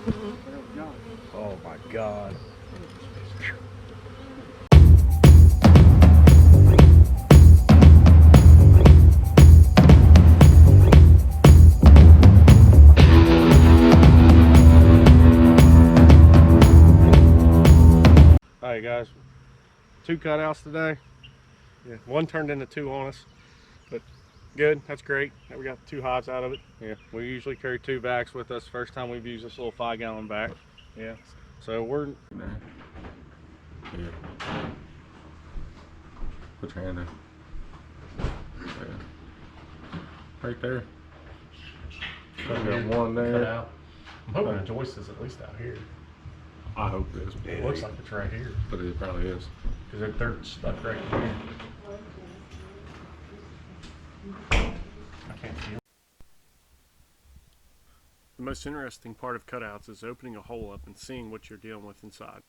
Oh my God. Alright guys, 2 cutouts today. Yeah, 1 turned into 2 on us, but good, that's great. We got 2 hives out of it. Yeah, we usually carry 2 bags with us. First time we've used this little 5-gallon bag. Yeah, so we're... Yeah. Put your hand in. Yeah. Right there. Got one there. Cut out. I'm hoping Joyce is at least out here. I hope it is. It looks like it's right here. But it probably is. Because they're stuck right here. I can't feel. The most interesting part of cutouts is opening a hole up and seeing what you're dealing with inside.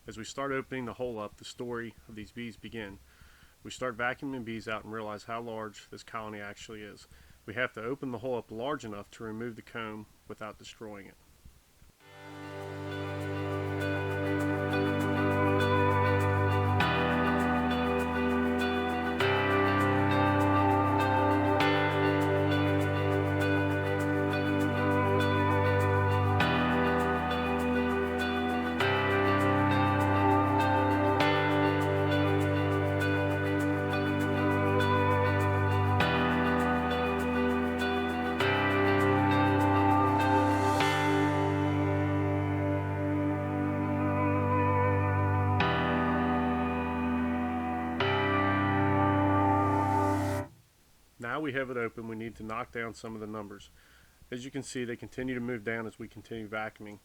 As we start opening the hole up, the story of these bees begin. We start vacuuming bees out and realize how large this colony actually is. We have to open the hole up large enough to remove the comb without destroying it. Now we have it open, we need to knock down some of the numbers. As you can see, they continue to move down as we continue vacuuming.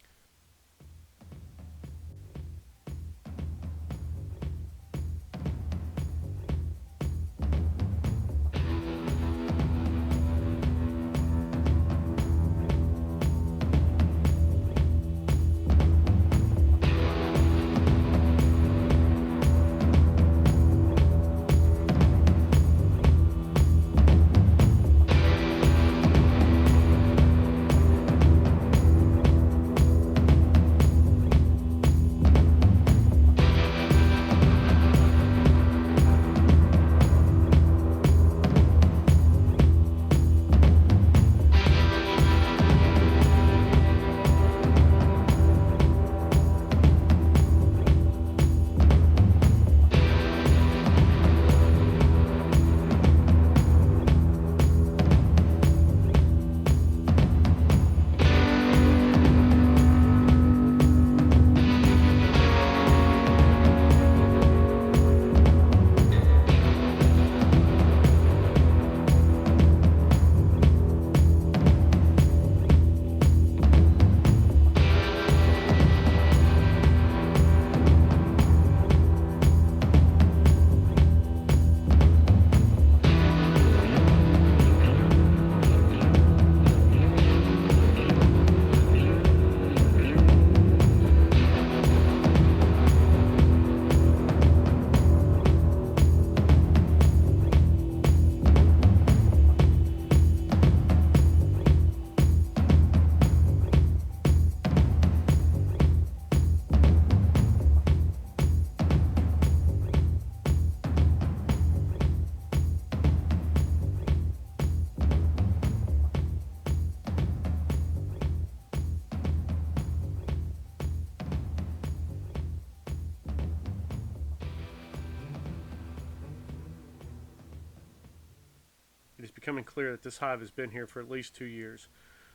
becoming clear that this hive has been here for at least 2 years.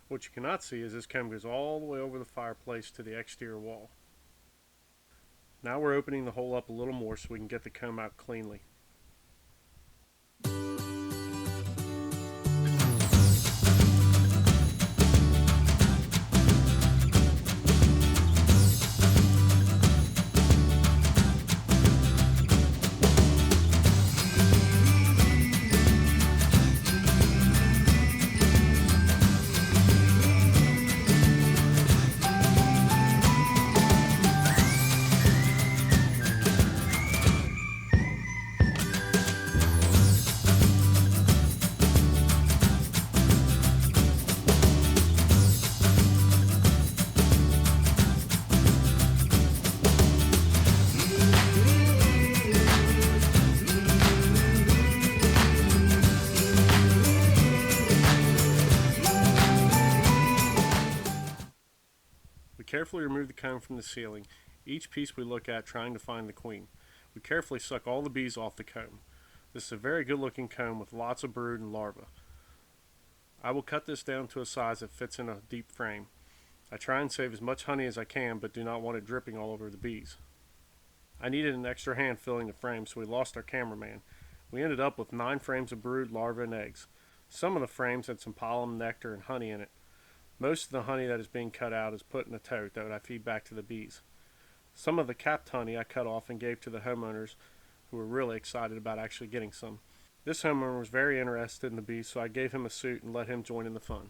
What you cannot see is this comb goes all the way over the fireplace to the exterior wall. Now we're opening the hole up a little more so we can get the comb out cleanly. We carefully remove the comb from the ceiling, each piece we look at trying to find the queen. We carefully suck all the bees off the comb. This is a very good looking comb with lots of brood and larvae. I will cut this down to a size that fits in a deep frame. I try and save as much honey as I can, but do not want it dripping all over the bees. I needed an extra hand filling the frame, so we lost our cameraman. We ended up with 9 frames of brood, larvae, and eggs. Some of the frames had some pollen, nectar, and honey in it. Most of the honey that is being cut out is put in a tote that I feed back to the bees. Some of the capped honey I cut off and gave to the homeowners who were really excited about actually getting some. This homeowner was very interested in the bees, so I gave him a suit and let him join in the fun.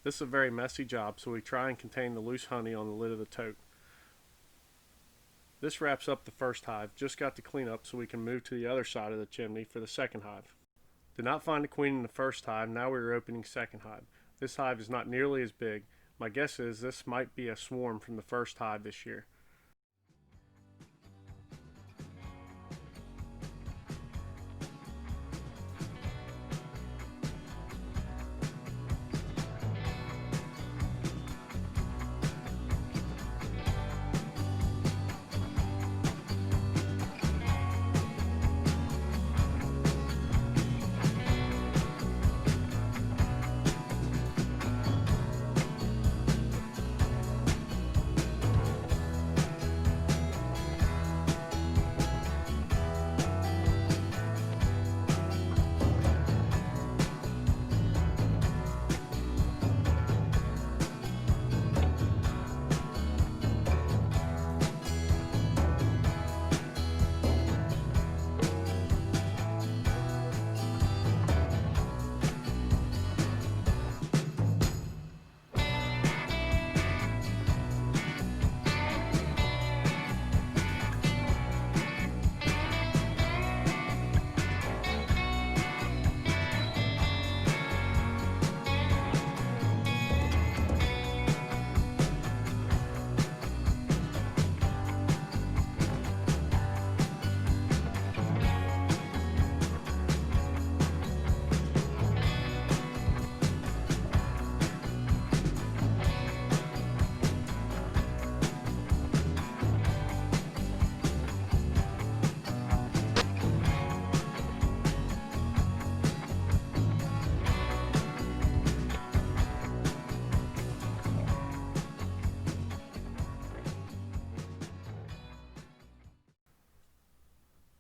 This is a very messy job, so we try and contain the loose honey on the lid of the tote. This wraps up the first hive. Just got to clean up so we can move to the other side of the chimney for the second hive. Did not find a queen in the first hive. Now we are opening second hive. This hive is not nearly as big. My guess is this might be a swarm from the first hive this year.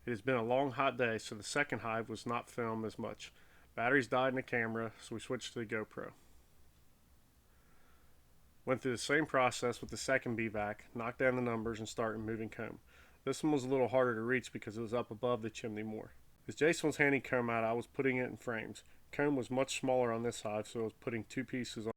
It has been a long hot day, so the second hive was not filmed as much. Batteries died in the camera, so we switched to the GoPro. Went through the same process with the second BVAC, knocked down the numbers and started moving comb. This one was a little harder to reach because it was up above the chimney more. As Jason was handing comb out, I was putting it in frames. Comb was much smaller on this hive, so I was putting two pieces on.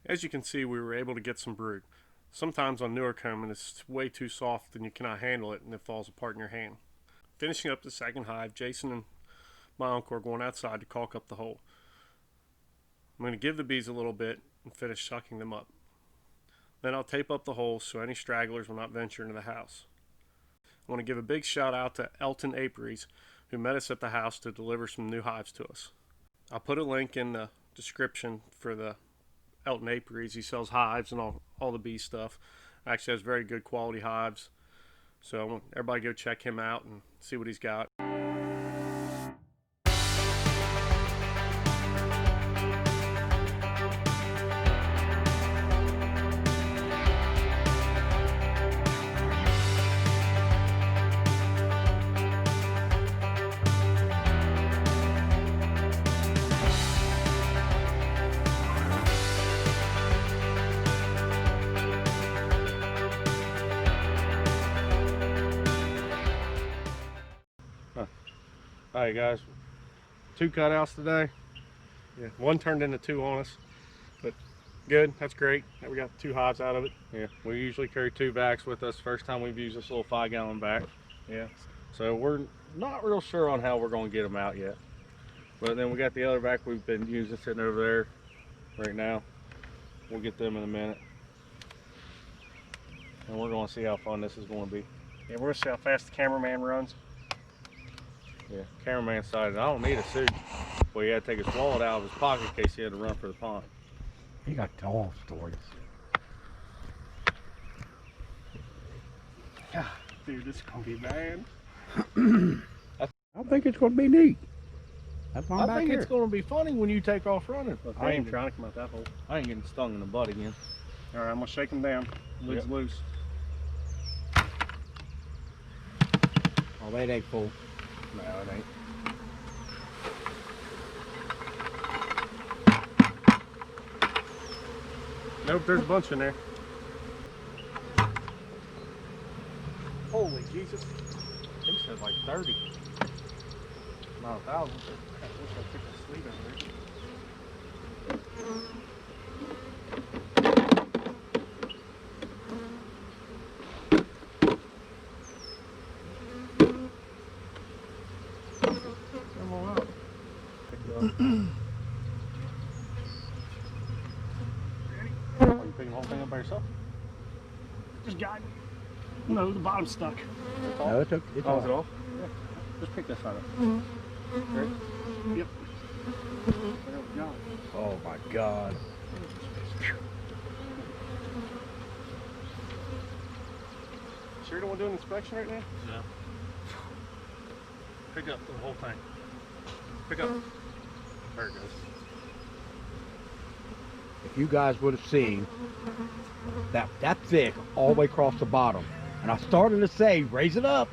As you can see, we were able to get some brood. Sometimes on newer comb, it's way too soft and you cannot handle it and it falls apart in your hand. Finishing up the second hive, Jason and my uncle are going outside to caulk up the hole. I'm going to give the bees a little bit and finish sucking them up. Then I'll tape up the hole so any stragglers will not venture into the house. I want to give a big shout out to Elton Apiaries, who met us at the house to deliver some new hives to us. I'll put a link in the description for the Elton Apiaries. He sells hives and all the bee stuff. Actually has very good quality hives. So I want everybody to go check him out and see what he's got. Alright guys, 2 cutouts today. Yeah, one turned into 2 on us, but good, that's great. We got 2 hives out of it. Yeah, we usually carry 2 vacs with us. First time we've used this little 5-gallon vac. Yeah, so we're not real sure on how we're going to get them out yet. But then we got the other vac we've been using sitting over there right now. We'll get them in a minute. And we're going to see how fun this is going to be. Yeah, we're going to see how fast the cameraman runs. Yeah, cameraman decided I don't need a suit. Well, he had to take his wallet out of his pocket in case he had to run for the pond. He got all stories. God, dude, this is gonna be bad. I think it's going to be neat. That's why I'm I back think here. it's gonna be funny when you take off running. I ain't trying to come out that hole. I ain't getting stung in the butt again. All right, I'm gonna shake them down. Lid's loose. Oh, that ain't full. No, it ain't. Nope, there's a bunch in there. Holy Jesus. He said like 30. Not 1,000. I wish I took the sleeve out of there. Come on up. Are you picking the whole thing up by yourself? Just got it. No, the bottom's stuck. No, it's okay. It's Oh, all is it off? Yeah. Just pick this side up. Ready? Yep. There we go. Oh my God. Sure you don't want to do an inspection right now? No. Pick up the whole thing. Pick up. There it goes. If you guys would have seen that thick all the way across the bottom, and I started to say, raise it up.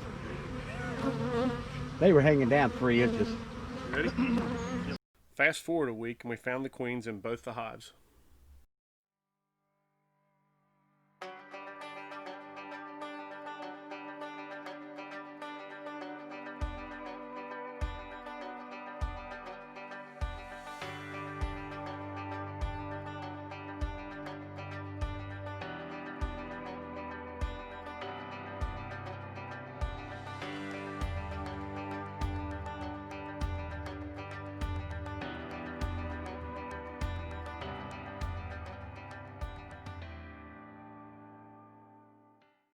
They were hanging down 3 inches. You ready? Fast forward a week and we found the queens in both the hives.